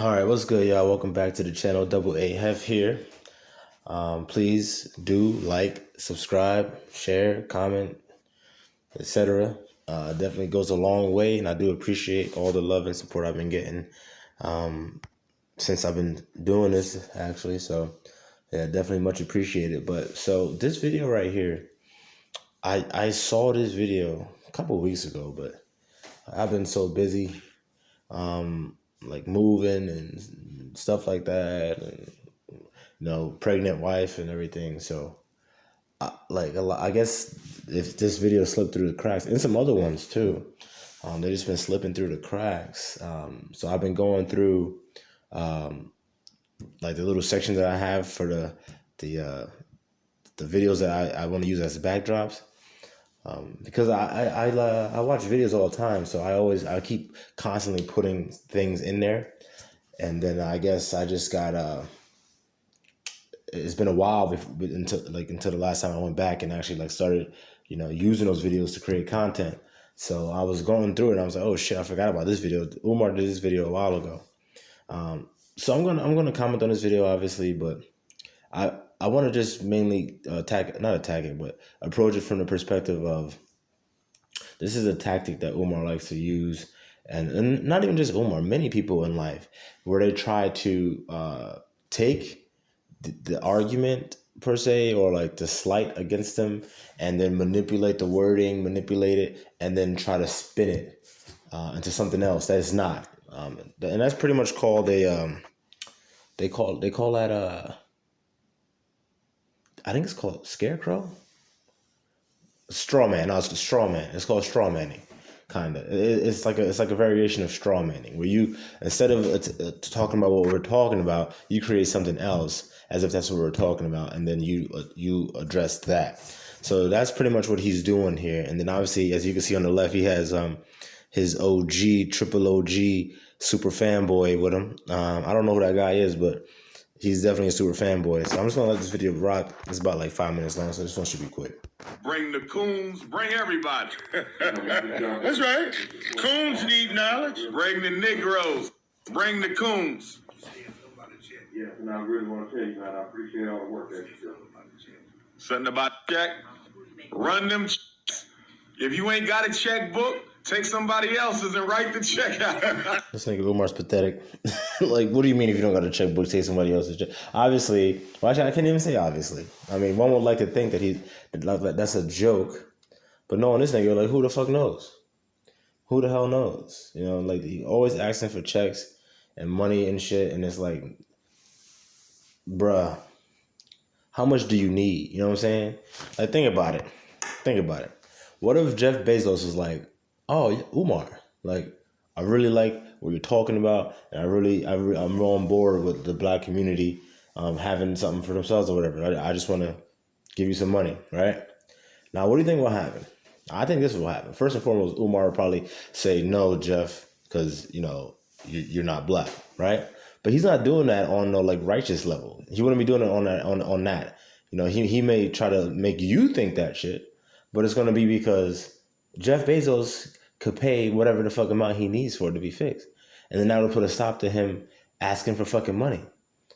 All right, what's good, y'all? Welcome back to the channel. Double A Hef here. Please do like, subscribe, share, comment, etc. Definitely goes a long way, and I do appreciate all the love and support I've been getting since I've been doing this, actually. So, yeah, definitely much appreciated. But so this video right here, I saw this video a couple of weeks ago, but I've been so busy. Like moving and stuff like that, and pregnant wife and everything. So, I guess if this video slipped through the cracks, and some other ones too, they just been slipping through the cracks. So I've been going through, like the little section that I have for the videos that I want to use as backdrops. Because I watch videos all the time, so I keep constantly putting things in there, and then I guess I just got it's been a while until the last time I went back and actually started using those videos to create content. So I was going through it and I was like, oh shit, I forgot about this video. Umar did this video a while ago. So I'm gonna comment on this video, obviously, but I want to just mainly not attack it, but approach it from the perspective of this is a tactic that Umar likes to use, and not even just Umar, many people in life, where they try to take the argument per se, or like the slight against them, and then manipulate the wording, manipulate it, and then try to spin it into something else that it's not. And that's pretty much called a they call that I think it's called scarecrow? Straw man. No, it's straw man. It's called straw manning, kind of. It's like a variation of straw manning, where you, instead of talking about what we're talking about, you create something else as if that's what we're talking about, and then you address that. So that's pretty much what he's doing here. And then obviously, as you can see on the left, he has his OG, triple OG, super fanboy with him. I don't know who that guy is, but he's definitely a super fanboy. So I'm just going to let this video rock. It's about like 5 minutes long, so this one should be quick. Bring the coons, bring everybody. That's right. Coons need knowledge. Bring the Negroes, bring the coons. Yeah, and I really want to tell you, man, I appreciate all the work that you do. Something about check. Run them checks. If you ain't got a checkbook, take somebody else's and write the check out. This nigga Umar's pathetic. Like, what do you mean if you don't got a checkbook, take somebody else's check? Obviously, well, actually, I can't even say obviously. I mean, one would like to think that that's a joke, but knowing this nigga, like, who the fuck knows? Who the hell knows? Like, he always asking for checks and money and shit, and it's like, bruh, how much do you need? You know what I'm saying? Like, think about it. What if Jeff Bezos was like, oh, Umar, like, I really like what you're talking about, and I'm on board with the black community having something for themselves or whatever. I just want to give you some money, right? Now, what do you think will happen? I think this will happen. First and foremost, Umar will probably say, no, Jeff, because, you're not black, right? But he's not doing that on no like righteous level. He wouldn't be doing it on that. He may try to make you think that shit, but it's going to be because Jeff Bezos could pay whatever the fuck amount he needs for it to be fixed. And then that'll put a stop to him asking for fucking money.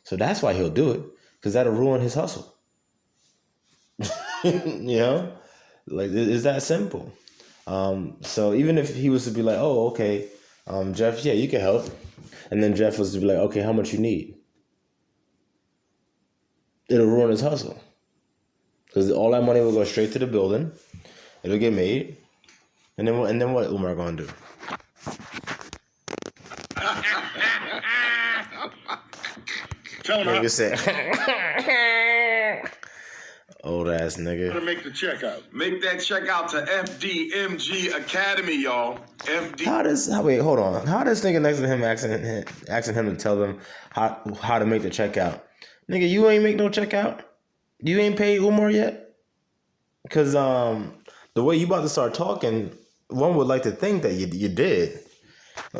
So that's why he'll do it, because that'll ruin his hustle. Like, it's that simple. So even if he was to be like, oh, okay, Jeff, yeah, you can help. And then Jeff was to be like, okay, how much you need? It'll ruin his hustle. Because all that money will go straight to the building. It'll get made. And then what Umar gonna do? Tell him how old ass nigga. to make the check out. Make that check out to FDMG Academy, y'all. Hold on. How does nigga next to him asking him to tell them how to make the check out? Nigga, you ain't make no check out? You ain't paid Umar yet? Because the way you about to start talking, one would like to think that you did.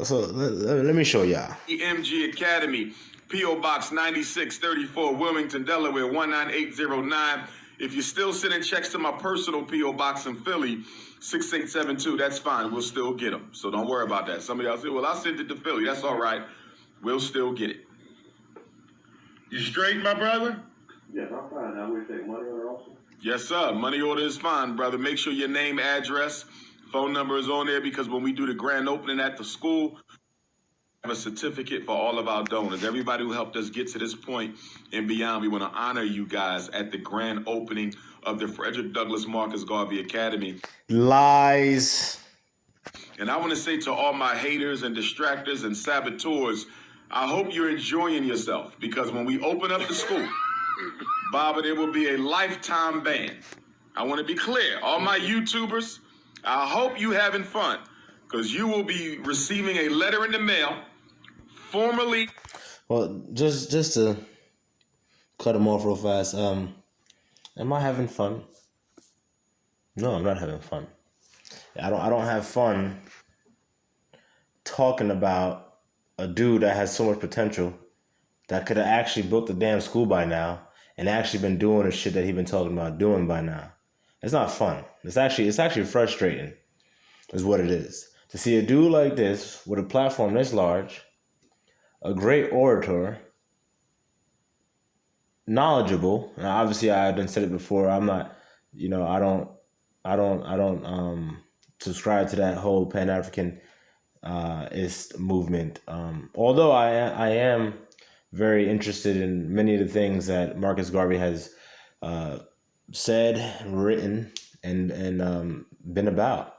So let me show y'all. FDMG Academy, P.O. Box 9634, Wilmington, Delaware 19809. If you're still sending checks to my personal P.O. Box in Philly, 6872, that's fine. We'll still get them. So don't worry about that. Somebody else said, well, I sent it to Philly. That's all right. We'll still get it. You straight, my brother? Yes, I'm fine. Now we take money order also. Yes, sir. Money order is fine, brother. Make sure your name, address, phone number is on there, because when we do the grand opening at the school, we have a certificate for all of our donors. Everybody who helped us get to this point and beyond, we want to honor you guys at the grand opening of the Frederick Douglass Marcus Garvey Academy. Lies. And I want to say to all my haters and distractors and saboteurs, I hope you're enjoying yourself, because when we open up the school, Baba, there will be a lifetime ban. I want to be clear. All my YouTubers, I hope you having fun, because you will be receiving a letter in the mail formally. Well, just to cut him off real fast. Am I having fun? No, I'm not having fun. I don't have fun talking about a dude that has so much potential that could have actually built the damn school by now and actually been doing the shit that he been talking about doing by now. It's not fun. It's actually frustrating, is what it is. To see a dude like this with a platform this large, a great orator, knowledgeable. And obviously, I done said it before. I'm not, I don't subscribe to that whole Pan-African ist movement. Although I am very interested in many of the things that Marcus Garvey has said, written, and been about.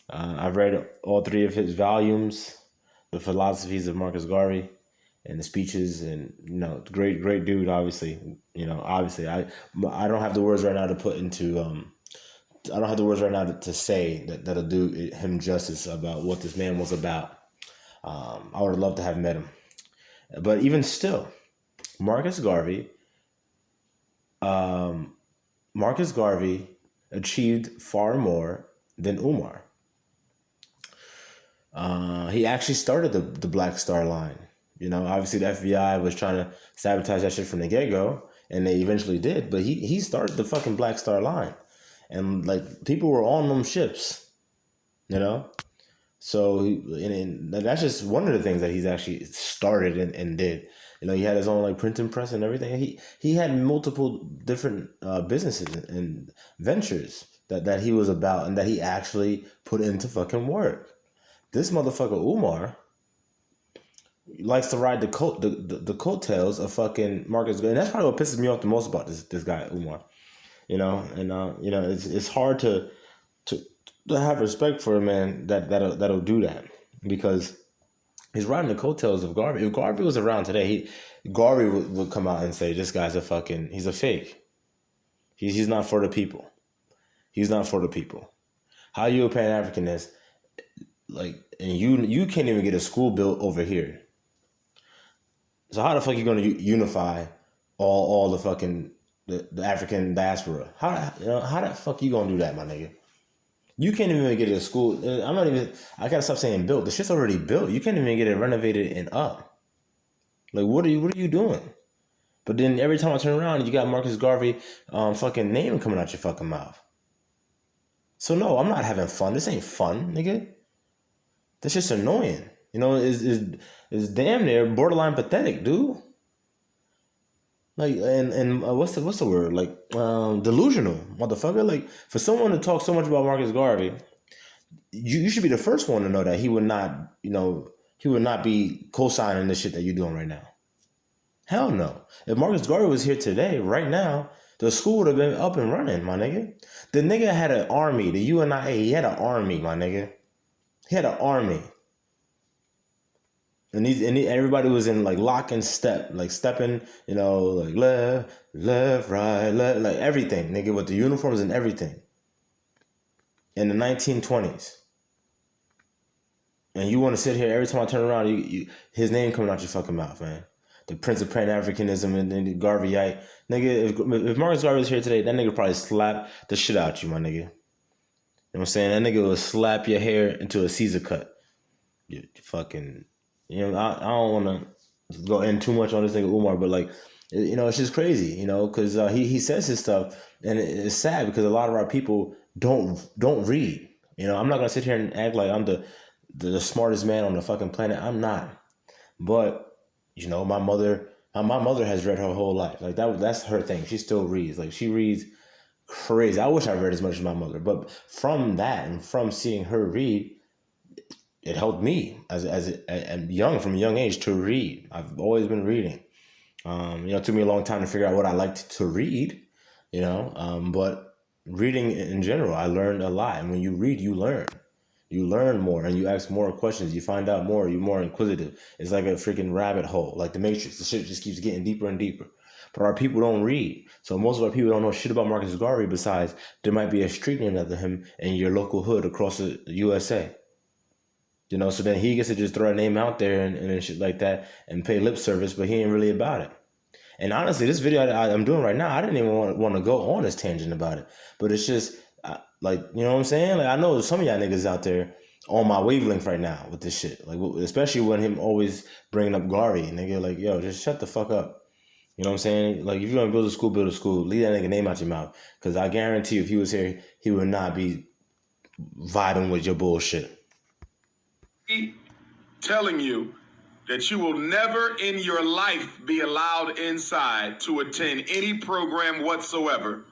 I've read all three of his volumes, The Philosophies of Marcus Garvey, and the speeches, and great dude. Obviously, I don't have the words right now to put into. I don't have the words right now to say that'll do him justice about what this man was about. I would have loved to have met him, but even still, Marcus Garvey achieved far more than Umar. He actually started the Black Star Line. Obviously the FBI was trying to sabotage that shit from the get-go, and they eventually did, but he started the fucking Black Star Line. And people were on them ships, So and that's just one of the things that he's actually started and did. He had his own printing press and everything. He had multiple different businesses and ventures that he was about and that he actually put into fucking work. This motherfucker Umar likes to ride the coattails of fucking Marcus Garvey, and that's probably what pisses me off the most about this guy Umar. It's hard to have respect for a man that'll do that, because he's riding the coattails of Garvey. If Garvey was around today, Garvey would come out and say, "This guy's he's a fake. He's not for the people. He's not for the people. How you a Pan-Africanist, and you can't even get a school built over here. So how the fuck you gonna unify all the fucking the African diaspora? How the fuck you gonna do that, my nigga? You can't even get a school. I gotta stop saying built. The shit's already built. You can't even get it renovated and up. What are you doing? But then every time I turn around, you got Marcus Garvey fucking name coming out your fucking mouth. So no, I'm not having fun. This ain't fun, nigga. This shit's annoying. It's damn near borderline pathetic, dude. What's the word? Delusional, motherfucker. For someone to talk so much about Marcus Garvey, you should be the first one to know that he would not be co-signing this shit that you're doing right now. Hell no. If Marcus Garvey was here today, right now, the school would have been up and running, my nigga. The nigga had an army. The UNIA, he had an army, my nigga. He had an army. And everybody was in lock and step, stepping, left, right, left, everything, nigga, with the uniforms and everything. In the 1920s. And you want to sit here every time I turn around, his name coming out your fucking mouth, man. The Prince of Pan-Africanism and the Garveyite. Nigga, if Marcus Garvey was here today, that nigga would probably slap the shit out you, my nigga. You know what I'm saying? That nigga would slap your hair into a Caesar cut. You fucking... I don't want to go in too much on this nigga Umar, but it's just crazy, because he says his stuff, and it's sad because a lot of our people don't read. I'm not gonna sit here and act like I'm the smartest man on the fucking planet. I'm not, but You know, my mother has read her whole life. Like that's her thing. She still reads. Like she reads crazy. I wish I read as much as my mother, but from that and from seeing her read, it helped me as young from a young age to read. I've always been reading. It took me a long time to figure out what I liked to read. But reading in general, I learned a lot. And when you read, you learn. You learn more and you ask more questions. You find out more. You're more inquisitive. It's like a freaking rabbit hole, like the Matrix. The shit just keeps getting deeper and deeper. But our people don't read. So most of our people don't know shit about Marcus Garvey besides there might be a street named after him in your local hood across the USA. So then he gets to just throw a name out there and shit like that and pay lip service, but he ain't really about it. And honestly, this video I'm doing right now, I didn't even want to go on this tangent about it. But it's just, you know what I'm saying? Like, I know some of y'all niggas out there on my wavelength right now with this shit. Like, especially when him always bringing up Garvey. Nigga, like, yo, just shut the fuck up. You know what I'm saying? Like, if you want to build a school, build a school. Leave that nigga name out your mouth. Because I guarantee you, if he was here, he would not be vibing with your bullshit. Telling you that you will never in your life be allowed inside to attend any program whatsoever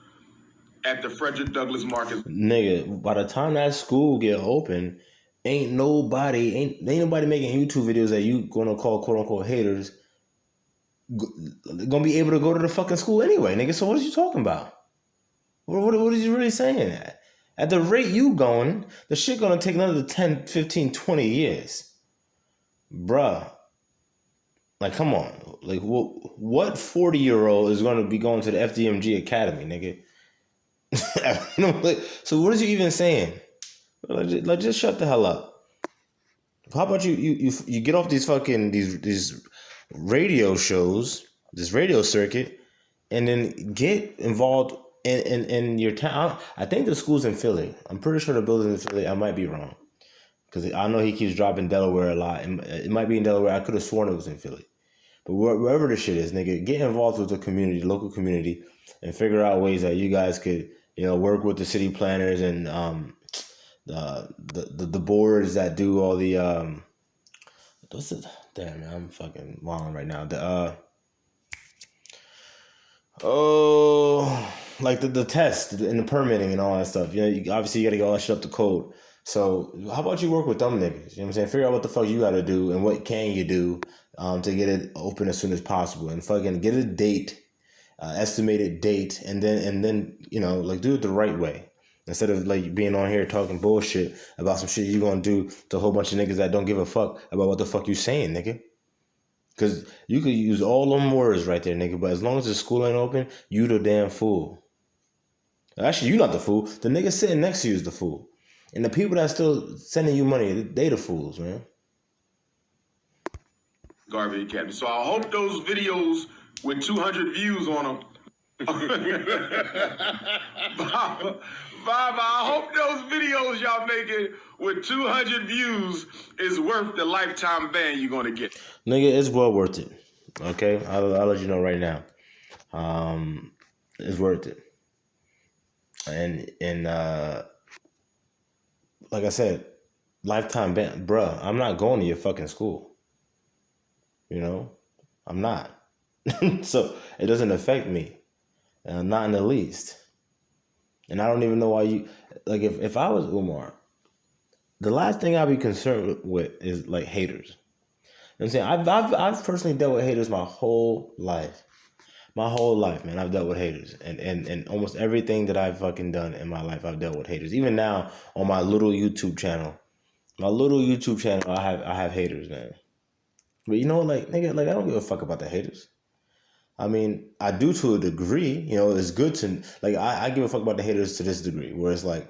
at the Frederick Douglass Marcus. Nigga, by the time that school get open, ain't nobody making YouTube videos that you gonna call quote unquote haters gonna be able to go to the fucking school anyway, nigga. So what are you talking about? What is you really saying? At the rate you going, the shit gonna take another 10, 15, 20 years. Bruh. Like, come on. Like, what 40-year-old is gonna be going to the FDMG Academy, nigga? So what is you even saying? Like, just shut the hell up. How about you get off these fucking these radio shows, this radio circuit, and then get involved in your town. I think the school's in Philly. I'm pretty sure the building's in Philly. I might be wrong because I know he keeps dropping Delaware a lot. It might be in Delaware. I could have sworn it was in Philly. But wherever the shit is, nigga, get involved with the community, local community, and figure out ways that you guys could, work with the city planners and the boards that do all the damn man, I'm fucking wilding right now. Like the test and the permitting and all that stuff. Obviously you gotta get all that shit up to code. So how about you work with them niggas? You know what I'm saying? Figure out what the fuck you gotta do and what can you do to get it open as soon as possible and fucking get a date, estimated date, and then like do it the right way. Instead of like being on here talking bullshit about some shit you gonna do to a whole bunch of niggas that don't give a fuck about what the fuck you saying, nigga. Because you could use all them words right there, nigga, but as long as the school ain't open, you the damn fool. Actually, you not the fool. The nigga sitting next to you is the fool. And the people that still sending you money, they the fools, man. Garvey Academy. So I hope those videos with 200 views on them. Bob, I hope those videos y'all making with 200 views is worth the lifetime ban you're going to get. Nigga, it's well worth it. Okay? I'll let you know right now. It's worth it. And like I said, lifetime ban. Bruh, I'm not going to your fucking school. I'm not. So it doesn't affect me. Not in the least. And I don't even know why you... Like, if I was Umar, the last thing I'd be concerned with is, like, haters. You know what I'm saying? I've personally dealt with haters my whole life. My whole life, man, I've dealt with haters. And almost everything that I've fucking done in my life, I've dealt with haters. Even now, on my little YouTube channel. I have haters, man. But like, nigga, like, I don't give a fuck about the haters. I mean, I do to a degree. It's good to... Like, I give a fuck about the haters to this degree. Where it's like,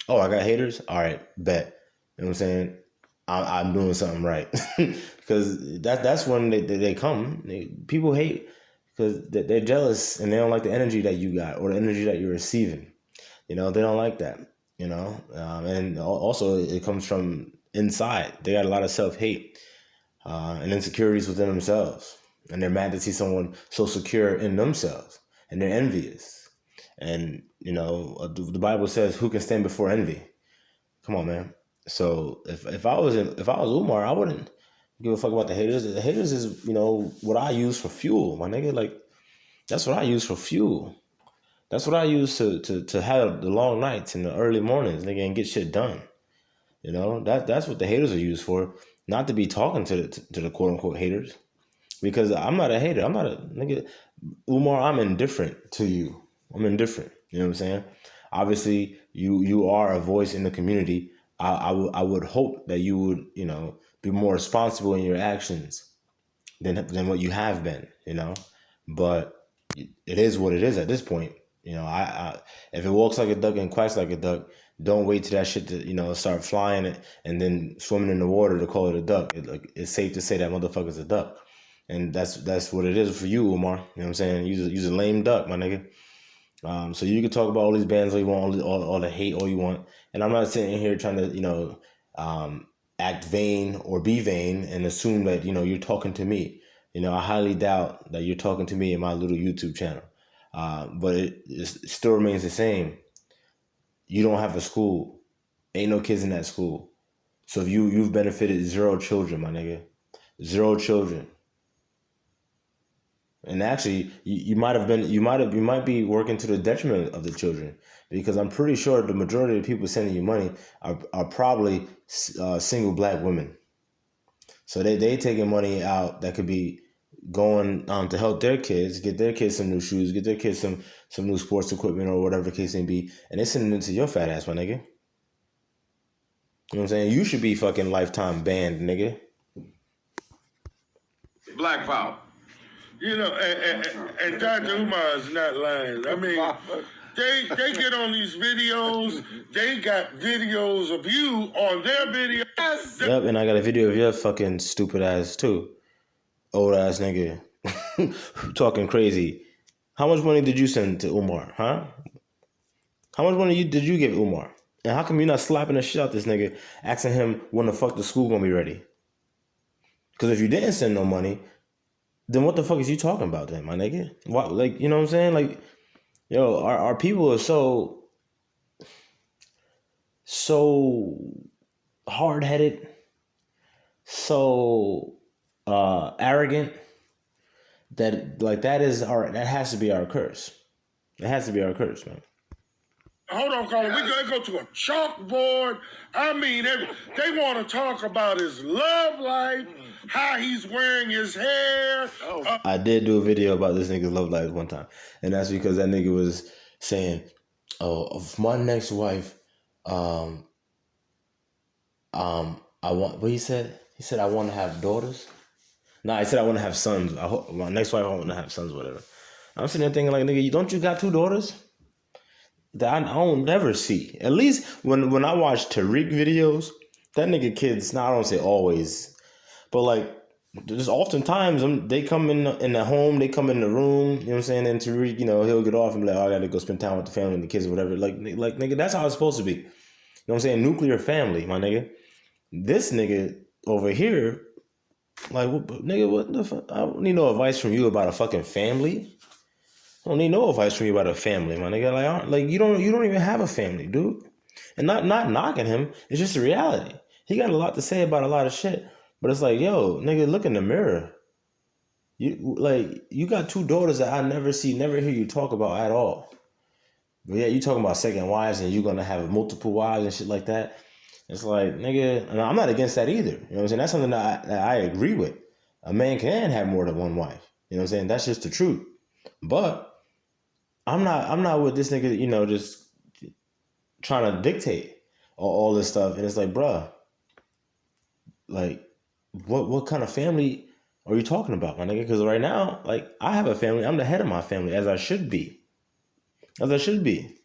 oh, I got haters? All right, bet. You know what I'm saying? I'm doing something right. Because that's when they come. People hate because they're jealous and they don't like the energy that you got or the energy that you're receiving. They don't like that. And also it comes from inside. They got a lot of self-hate and insecurities within themselves. And they're mad to see someone so secure in themselves. And they're envious. And, the Bible says, who can stand before envy? Come on, man. So if I was Umar, I wouldn't, Give a fuck about the haters. The haters is, what I use for fuel, my nigga. Like, that's what I use for fuel. That's what I use to have the long nights and the early mornings, nigga, and get shit done. That's what the haters are used for. Not to be talking to the quote unquote haters. Because I'm not a hater. I'm not a nigga. Umar, I'm indifferent to you. I'm indifferent. You know what I'm saying? Obviously, you are a voice in the community. I would hope that you would, be more responsible in your actions than what you have been, But it is what it is at this point. I if it walks like a duck and quacks like a duck, don't wait till that shit to start flying it and then swimming in the water to call it a duck. It's safe to say that motherfucker's a duck, and that's what it is for you, Umar. You know what I'm saying? Use a lame duck, my nigga. So you can talk about all these bands all you want, all the hate all you want, and I'm not sitting here trying to act vain or be vain and assume that you're talking to me. I highly doubt that you're talking to me in my little YouTube channel. But it still remains the same. You don't have a school. Ain't no kids in that school. So if you've benefited 0 children, my nigga. 0 children. And actually, you might be working to the detriment of the children, because I'm pretty sure the majority of the people sending you money are probably single black women. So they taking money out that could be going to help their kids, get their kids some new shoes, get their kids some new sports equipment or whatever the case may be, and they sending it to your fat ass, my nigga. You know what I'm saying? You should be fucking lifetime banned, nigga. Black power. And Dr. Umar is not lying. I mean, they get on these videos. They got videos of you on their videos. Yep, and I got a video of your fucking stupid ass too. Old ass nigga. Talking crazy. How much money did you send to Umar, huh? How much money did you give Umar? And how come you're not slapping the shit out this nigga, asking him when the fuck the school gonna be ready? Because if you didn't send no money, then what the fuck is you talking about then, my nigga? What, like, you know what I'm saying? Like, yo, our people are so hard-headed, so arrogant, that like that has to be our curse. It has to be our curse, man. Hold on, Colin. We're going to go to a chalkboard. I mean, they want to talk about his love life, how he's wearing his hair. I did do a video about this nigga's love life one time, and that's because that nigga was saying, "Oh, of my next wife, I want." What he said? He said, "I want to have daughters." No, I said I want to have sons. My next wife, I want to have sons, whatever. I'm sitting there thinking, like, nigga, don't you got 2 daughters? That I don't never see. At least when I watch Tariq videos, that nigga kids. Now I don't say always, but like there's oftentimes they come in the home, they come in the room. You know what I'm saying? And Tariq, he'll get off and be like, "Oh, I gotta go spend time with the family and the kids or whatever." Like nigga, that's how it's supposed to be. You know what I'm saying? Nuclear family, my nigga. This nigga over here, like, nigga, what the fuck? I don't need no advice from you about a fucking family. I don't need no advice from you about a family, my nigga. Like you don't even have a family, dude. And not knocking him. It's just a reality. He got a lot to say about a lot of shit. But it's like, yo, nigga, look in the mirror. You got 2 daughters that I never hear you talk about at all. But yeah, you talking about second wives and you're gonna have multiple wives and shit like that. It's like, nigga, and I'm not against that either. You know what I'm saying? That's something that I agree with. A man can have more than one wife. You know what I'm saying? That's just the truth. But I'm not with this nigga, just trying to dictate all this stuff. And it's like, bruh, like, what kind of family are you talking about, my nigga? Because right now, like, I have a family. I'm the head of my family, as I should be. As I should be.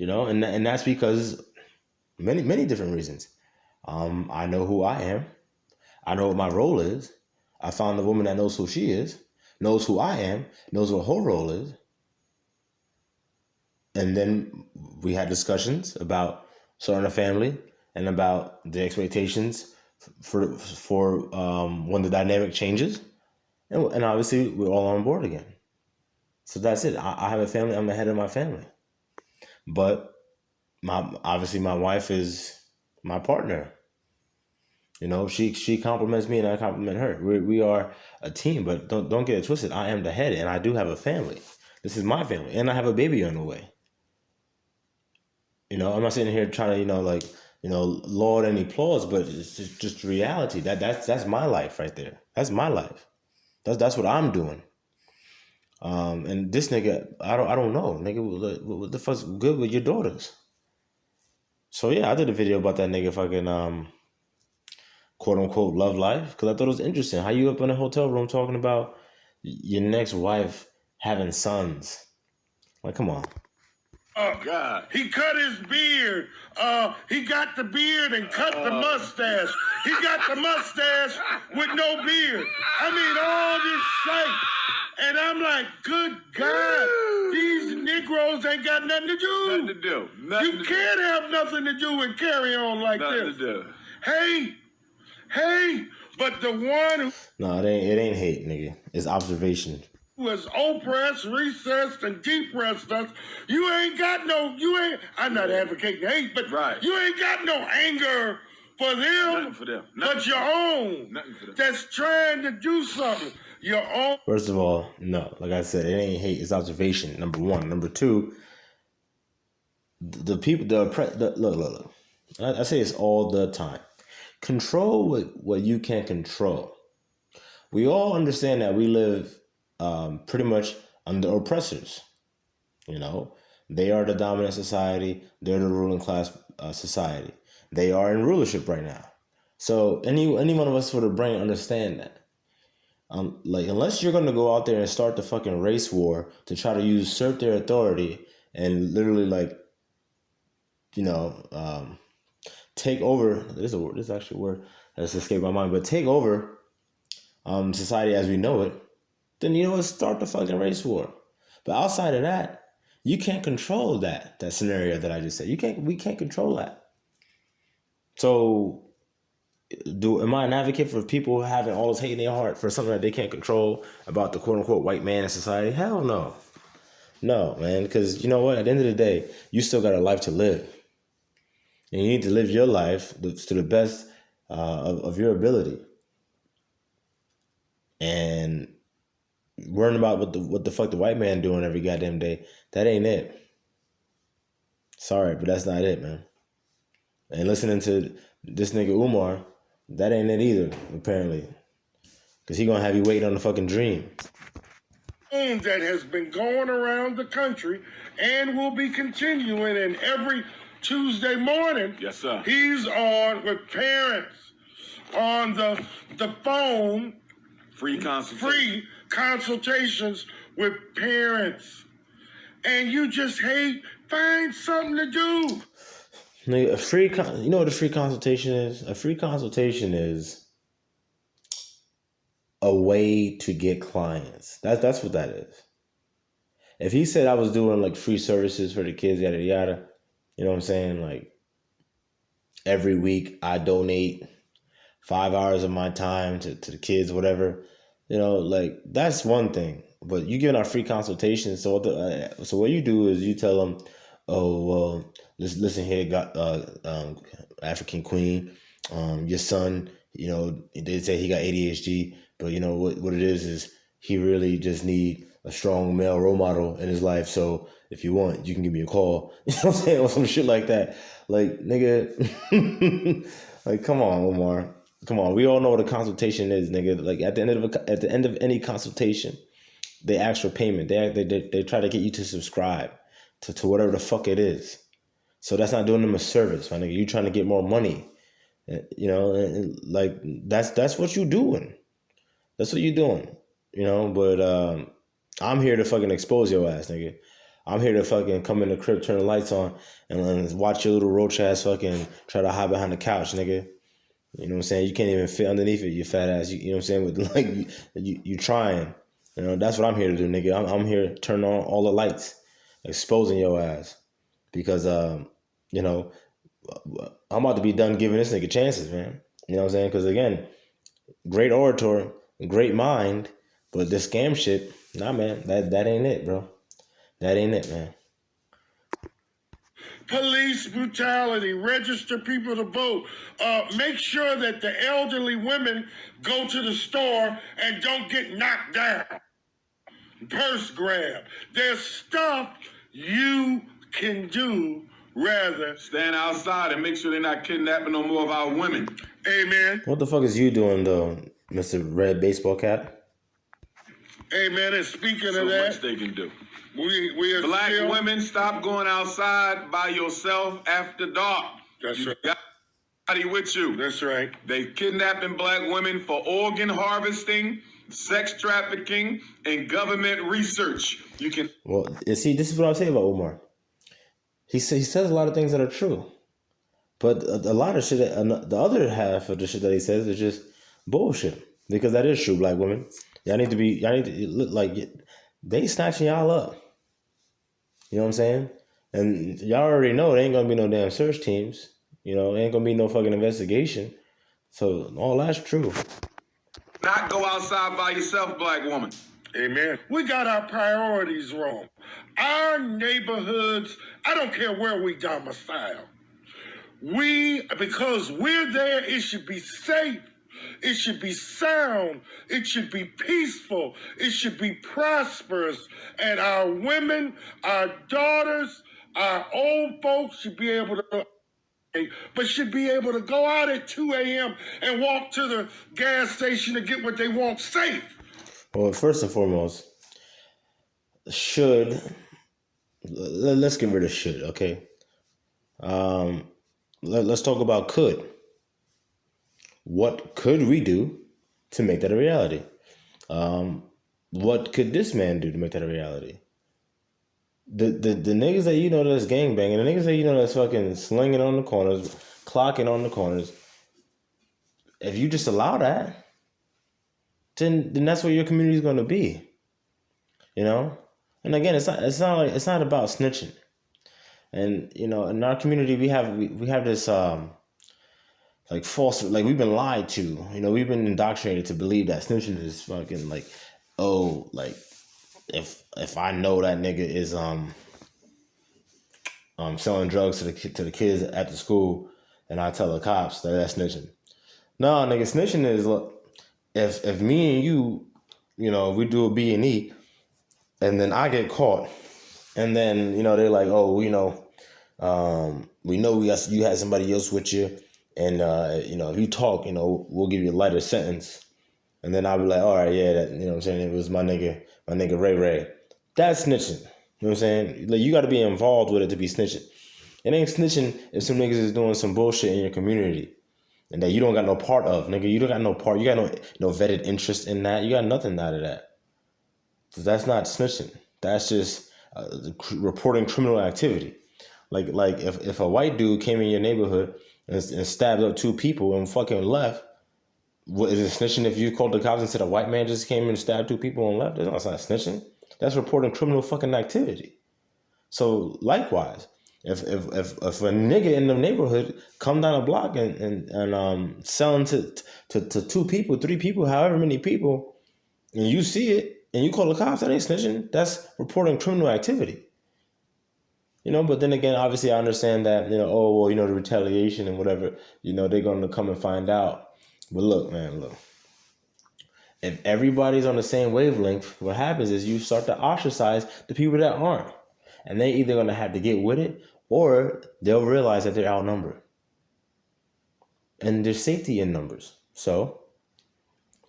And that's because many different reasons. I know who I am. I know what my role is. I found a woman that knows who she is, knows who I am, knows what her role is. And then we had discussions about starting a family and about the expectations for when the dynamic changes. And obviously, we're all on board again. So that's it. I have a family. I'm the head of my family. But obviously, my wife is my partner. You know, she compliments me and I compliment her. We are a team, but don't get it twisted. I am the head, and I do have a family. This is my family, and I have a baby on the way. You know, I'm not sitting here trying to laud any applause, but it's just reality. That's my life right there. That's my life. That's what I'm doing. And this nigga, I don't know, nigga. What the fuck's good with your daughters? So yeah, I did a video about that nigga fucking quote unquote love life because I thought it was interesting. How you up in a hotel room talking about your next wife having sons? Like, come on. God. He cut his beard. He got the beard and cut the mustache. He got the mustache with no beard. I mean, all this shit. And I'm like, good God, these Negroes ain't got nothing to do. Nothing to do. You can't have nothing to do and carry on like Nothing this. to do. Hey, but the one No, it ain't hate, nigga. It's observation. who has oppressed, recessed, and depressed us, I'm not advocating hate, but Right. you ain't got no anger for them, Nothing for them. but your own Nothing for them. that's trying to do something. Your own. First of all, no. Like I said, it ain't hate. It's observation. Number one. Number two. The people. Look. I say this all the time. Control what you can control. We all understand that we live pretty much under oppressors. You know, they are the dominant society. They're the ruling class society. They are in rulership right now. So any one of us with a brain understand that. Unless you're gonna go out there and start the fucking race war to try to usurp their authority and literally take over. This is actually a word that's escaped my mind, but take over society as we know it. Then you know what? Start the fucking race war. But outside of that, you can't control that scenario that I just said. We can't control that. So am I an advocate for people having all this hate in their heart for something that they can't control about the quote unquote white man in society? Hell no. No, man, because you know what? At the end of the day, you still got a life to live. And you need to live your life to the best of your ability. And worrying about what the fuck the white man doing every goddamn day, that ain't it. Sorry, but that's not it, man. And listening to this nigga Umar, that ain't it either, apparently. Because he gonna have you waiting on the fucking dream. That has been going around the country and will be continuing. And every Tuesday morning, Yes, sir. He's on with parents on the phone, Free consultation. free consultations with parents. And you just find something to do. Nigga, you know what a free consultation is? A free consultation is a way to get clients. That's what that is. If he said I was doing like free services for the kids, yada yada, you know what I'm saying? Like every week I donate 5 hours of my time to the kids, whatever. You know, like that's one thing. But you giving out free consultations, so what you do is you tell them, oh well, listen here, got African Queen, your son, you know, they say he got ADHD, but you know what it is he really just need a strong male role model in his life. So if you want, you can give me a call. You know what I'm saying? Or some shit like that. Like, nigga, like, come on, Omar. Come on. We all know what a consultation is, nigga. Like, at the end of any consultation, they ask for payment. They try to get you to subscribe to whatever the fuck it is. So that's not doing them a service, my nigga. You trying to get more money. You know, and like, that's what you doing. That's what you doing. You know, but I'm here to fucking expose your ass, nigga. I'm here to fucking come in the crib, turn the lights on, and watch your little roach ass fucking try to hide behind the couch, nigga. You know what I'm saying? You can't even fit underneath it, you fat ass. You know what I'm saying? With like you trying. You know, that's what I'm here to do, nigga. I'm here to turn on all the lights, exposing your ass. Because you know, I'm about to be done giving this nigga chances, man. You know what I'm saying? Because again, great orator, great mind, but this scam shit, nah, man, that ain't it, bro. That ain't it, man. police brutality, register people to vote, make sure that the elderly women go to the store and don't get knocked down, purse grab. There's stuff you can do rather. Stand outside and make sure they're not kidnapping no more of our women. Amen. What the fuck is you doing though, Mr. Red Baseball Cap? Amen. And speaking So of that, much they can do. we are Black still, women, stop going outside by yourself after dark. That's You right. got somebody with you. That's right. They kidnapping black women for organ harvesting, sex trafficking, and government research. You can. Well, you see, this is what I'll say about Umar. He says a lot of things that are true, but a lot of shit, the other half of the shit that he says is just bullshit. Because that is true, black women. Y'all need to look like they snatching y'all up. You know what I'm saying? And y'all already know there ain't gonna be no damn search teams. You know, ain't gonna be no fucking investigation. So all that's true. Not go outside by yourself, black woman. Amen. We got our priorities wrong. Our neighborhoods, I don't care where we domicile. Because we're there, it should be safe. It should be sound. It should be peaceful. It should be prosperous. And our women, our daughters, our old folks should be able to, but should be able to go out at 2 a.m. and walk to the gas station to get what they want safe. Well, first and foremost, let's get rid of should, okay? Let's talk about could. What could we do to make that a reality? What could this man do to make that a reality? The niggas that you know that's gangbanging, the niggas that you know that's fucking slinging on the corners, clocking on the corners, if you just allow that, then that's where your community is going to be. You know? And again, it's not about snitching. And you know, in our community we have this like false, like we've been lied to. You know, we've been indoctrinated to believe that snitching is fucking like, oh, like if I know that nigga is selling drugs to the kids at the school, and I tell the cops that's snitching. No, nigga, snitching is, look, if me and you know, we do a B&E, and then I get caught, and then, you know, they're like, oh, you know, you had somebody else with you, and you know, if you talk, you know, we'll give you a lighter sentence. And then I'll be like, all right, yeah, that, you know what I'm saying, it was my nigga Ray. That's snitching. You know what I'm saying? Like, you got to be involved with it to be snitching. It ain't snitching if some niggas is doing some bullshit in your community and that you don't got no part of, nigga. You don't got no part. You got no vetted interest in that. You got nothing out of that. So that's not snitching. That's just reporting criminal activity. Like if a white dude came in your neighborhood and stabbed up 2 people and fucking left, what, is it snitching if you called the cops and said a white man just came in and stabbed 2 people and left? That's not snitching. That's reporting criminal fucking activity. So likewise, if a nigga in the neighborhood come down a block and selling to 2 people, 3 people, however many people, and you see it and you call the cops, that ain't snitching. That's reporting criminal activity. You know, but then again, obviously I understand that, you know, oh, well, you know, the retaliation and whatever, you know, they're going to come and find out. But look, man, look. If everybody's on the same wavelength, what happens is you start to ostracize the people that aren't. And they're either going to have to get with it, or they'll realize that they're outnumbered. And there's safety in numbers. So,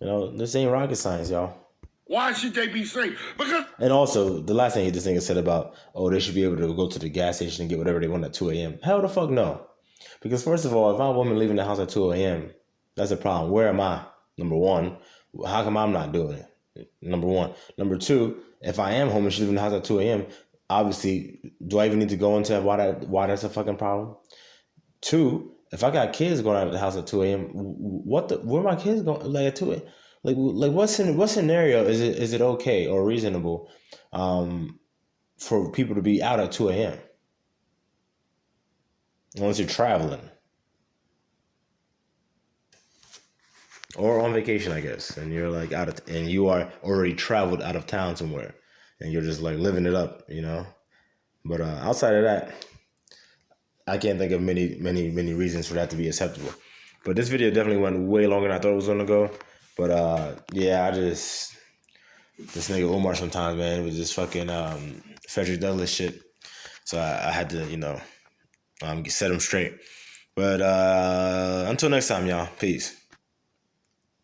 you know, this ain't rocket science, y'all. Why should they be safe? Because... And also, the last thing this nigga said about, oh, they should be able to go to the gas station and get whatever they want at 2 a.m. Hell the fuck no. Because first of all, if I'm a woman leaving the house at 2 a.m., that's a problem. Where am I? Number one. How come I'm not doing it? Number one. Number two, if I am home and she's leaving the house at 2 a.m., obviously, do I even need to go into why that's a fucking problem? 2, if I got kids going out of the house at 2 a.m., where are my kids going like at 2 a.m.? Like what scenario is it okay or reasonable for people to be out at 2 a.m. unless you're traveling or on vacation, I guess, and you're like and you are already traveled out of town somewhere, and you're just like living it up, you know. But outside of that, I can't think of many reasons for that to be acceptable. But this video definitely went way longer than I thought it was gonna go. But yeah, this nigga Umar sometimes, man, it was just fucking Frederick Douglass shit. So I had to, set him straight. But until next time, y'all. Peace.